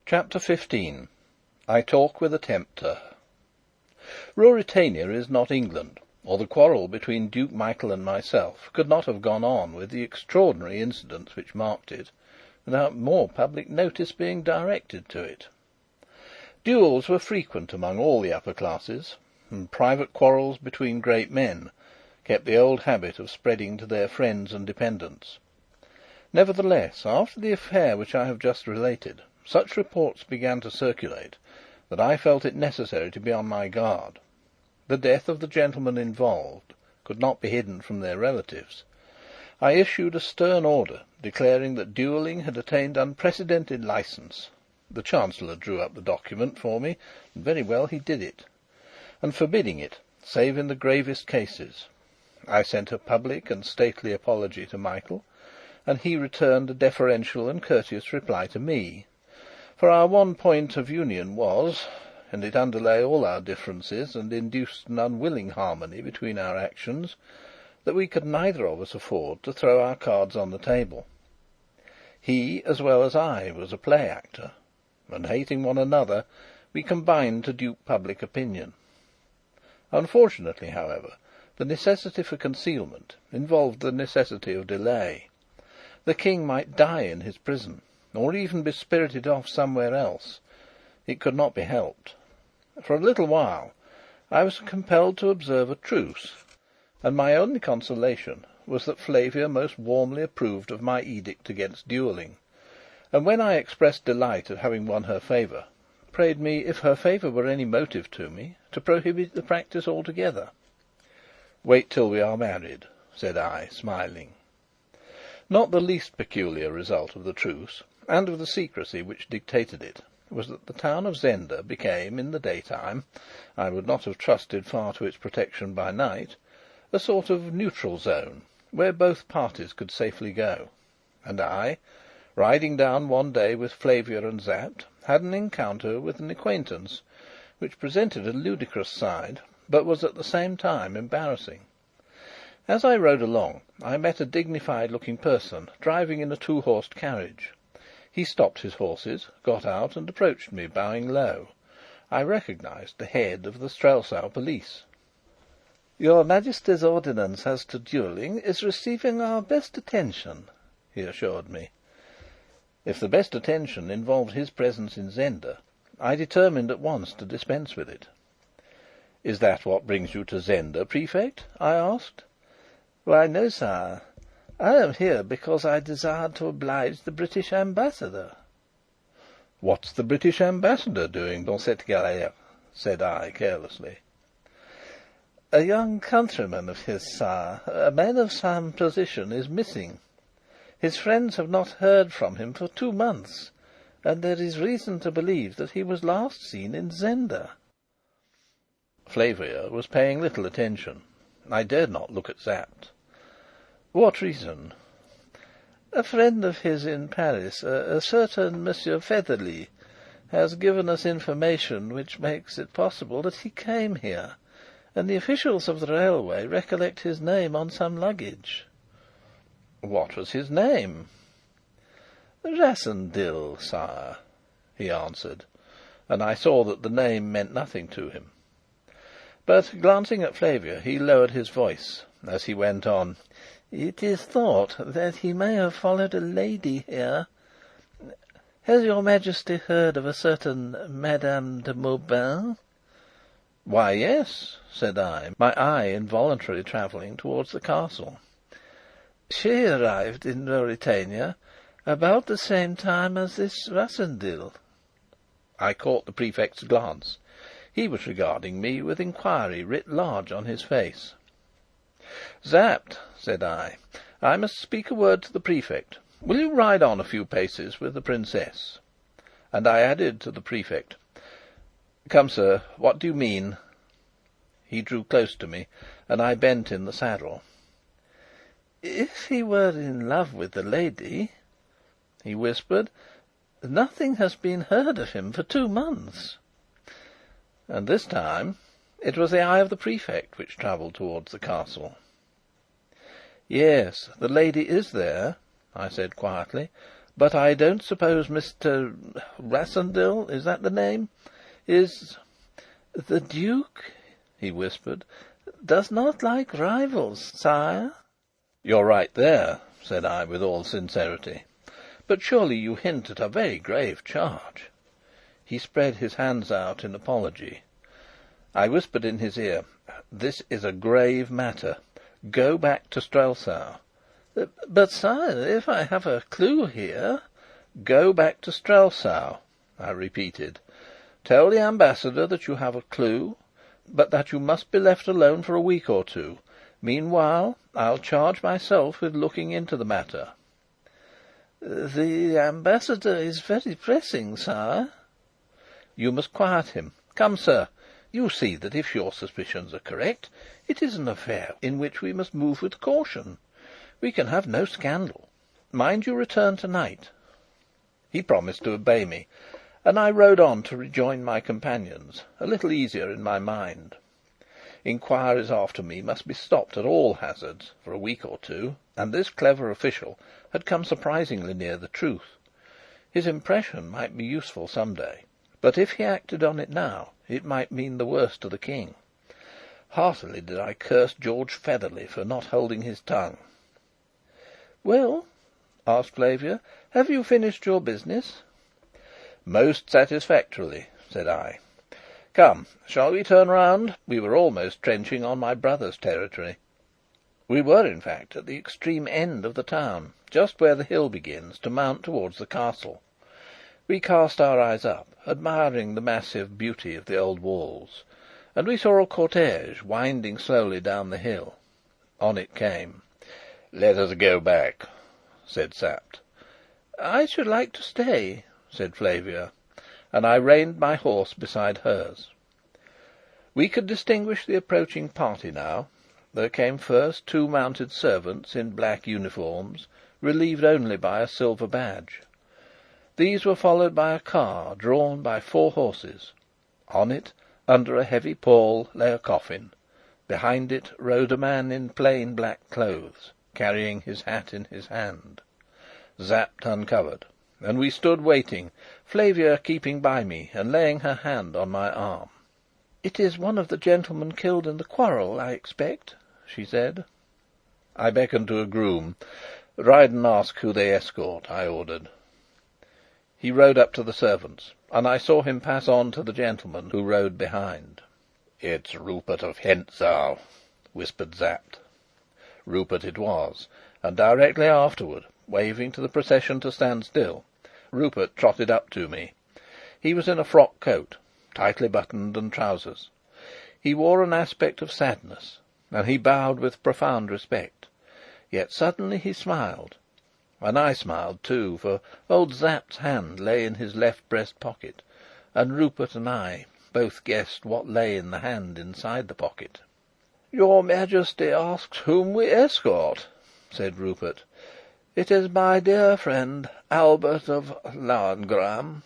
Chapter 15. I Talk with a Tempter. Ruritania is not England, or the quarrel between Duke Michael and myself could not have gone on with the extraordinary incidents which marked it, without more public notice being directed to it. Duels were frequent among all the upper classes, and private quarrels between great men kept the old habit of spreading to their friends and dependents. Nevertheless, after the affair which I have just related, such reports began to circulate that I felt it necessary to be on my guard. The death of the gentlemen involved could not be hidden from their relatives. I issued a stern order declaring that duelling had attained unprecedented licence. The Chancellor drew up the document for me, and very well he did it, and forbidding it, save in the gravest cases. I sent a public and stately apology to Michael, and he returned a deferential and courteous reply to me. For our one point of union was, and it underlay all our differences and induced an unwilling harmony between our actions, that we could neither of us afford to throw our cards on the table. He, as well as I, was a play actor, and hating one another, we combined to dupe public opinion. Unfortunately, however, the necessity for concealment involved the necessity of delay. The King might die in his prison, or even be spirited off somewhere else. It could not be helped. For a little while I was compelled to observe a truce, and my only consolation was that Flavia most warmly approved of my edict against duelling, and when I expressed delight at having won her favour, prayed me, if her favour were any motive to me, to prohibit the practice altogether. "Wait till we are married," said I, smiling. Not the least peculiar result of the truce, and of the secrecy which dictated it, was that the town of Zenda became, in the daytime (I would not have trusted far to its protection by night), a sort of neutral zone, where both parties could safely go; and I, riding down one day with Flavia and Sapt, had an encounter with an acquaintance, which presented a ludicrous side, but was at the same time embarrassing. As I rode along, I met a dignified-looking person driving in a two-horsed carriage. He stopped his horses, got out, and approached me, bowing low. I recognised the head of the Strelsau police. "Your Majesty's ordinance as to duelling is receiving our best attention," he assured me. If the best attention involved his presence in Zenda, I determined at once to dispense with it. "Is that what brings you to Zenda, Prefect?" I asked. "Why, no, sire. I am here because I desired to oblige the British Ambassador." "What's the British Ambassador doing dans cette galère?" said I, carelessly. "A young countryman of his, sire, a man of some position, is missing. His friends have not heard from him for 2 months, and there is reason to believe that he was last seen in Zenda." Flavia was paying little attention. I dared not look at Sapt. "What reason?" "A friend of his in Paris, a certain Monsieur Featherly, has given us information which makes it possible that he came here, and the officials of the railway recollect his name on some luggage." "What was his name?" "Rassendyll, sire," he answered, and I saw that the name meant nothing to him. But, glancing at Flavia, he lowered his voice as he went on. "It is thought that he may have followed a lady here. Has your Majesty heard of a certain Madame de Maubin?" "Why, yes," said I, my eye involuntarily travelling towards the castle. "She arrived in Ruritania about the same time as this Rassendyll." I caught the Prefect's glance. He was regarding me with inquiry writ large on his face. "Sapt," said I must speak a word to the Prefect. Will you ride on a few paces with the Princess?" And I added to the Prefect, "Come, sir, what do you mean?" He drew close to me, and I bent in the saddle. "If he were in love with the lady," he whispered, "nothing has been heard of him for 2 months." And this time it was the eye of the Prefect which travelled towards the castle. "Yes, the lady is there," I said quietly, But I don't suppose Mr. Rassendyll, is that the name, is... The Duke," he whispered, "does not like rivals, sire." "You're right there," said I, with all sincerity. "But surely you hint at a very grave charge." He spread his hands out in apology. I whispered in his ear: "This is a grave matter. Go back to Strelsau." "But, sire, if I have a clue here..." "Go back to Strelsau," I repeated. "Tell the Ambassador that you have a clue, but that you must be left alone for a week or two. Meanwhile, I'll charge myself with looking into the matter." "The Ambassador is very pressing, sire." "You must quiet him. Come, sir. You see that if your suspicions are correct, it is an affair in which we must move with caution. We can have no scandal. Mind you return tonight." He promised to obey me, and I rode on to rejoin my companions, a little easier in my mind. Inquiries after me must be stopped at all hazards for a week or two, and this clever official had come surprisingly near the truth. His impression might be useful some day, but if he acted on it now, it might mean the worst to the King. Heartily did I curse George Featherly for not holding his tongue. "Well," asked Flavia, "have you finished your business?" "Most satisfactorily," said I. "Come, shall we turn round? We were almost trenching on my brother's territory." We were, in fact, at the extreme end of the town, just where the hill begins to mount towards the castle. We cast our eyes up, admiring the massive beauty of the old walls, and we saw a cortège winding slowly down the hill. On it came. "Let us go back," said Sapt. "I should like to stay," said Flavia, and I reined my horse beside hers. We could distinguish the approaching party now. There came first two mounted servants in black uniforms, relieved only by a silver badge. These were followed by a car drawn by 4 horses. On it, under a heavy pall, lay a coffin. Behind it rode a man in plain black clothes, carrying his hat in his hand. Sapt uncovered, and we stood waiting, Flavia keeping by me and laying her hand on my arm. "It is one of the gentlemen killed in the quarrel, I expect," she said. I beckoned to a groom. "Ride and ask who they escort," I ordered. He rode up to the servants, and I saw him pass on to the gentleman who rode behind. "It's Rupert of Hentzau," whispered Sapt. Rupert it was, and directly afterward, waving to the procession to stand still, Rupert trotted up to me. He was in a frock coat, tightly buttoned, and trousers. He wore an aspect of sadness, and he bowed with profound respect. Yet suddenly he smiled, and I smiled too, for old Sapt's hand lay in his left breast pocket, and Rupert and I both guessed what lay in the hand inside the pocket. "Your Majesty asks whom we escort," said Rupert. "It is my dear friend Albert of Lauengram."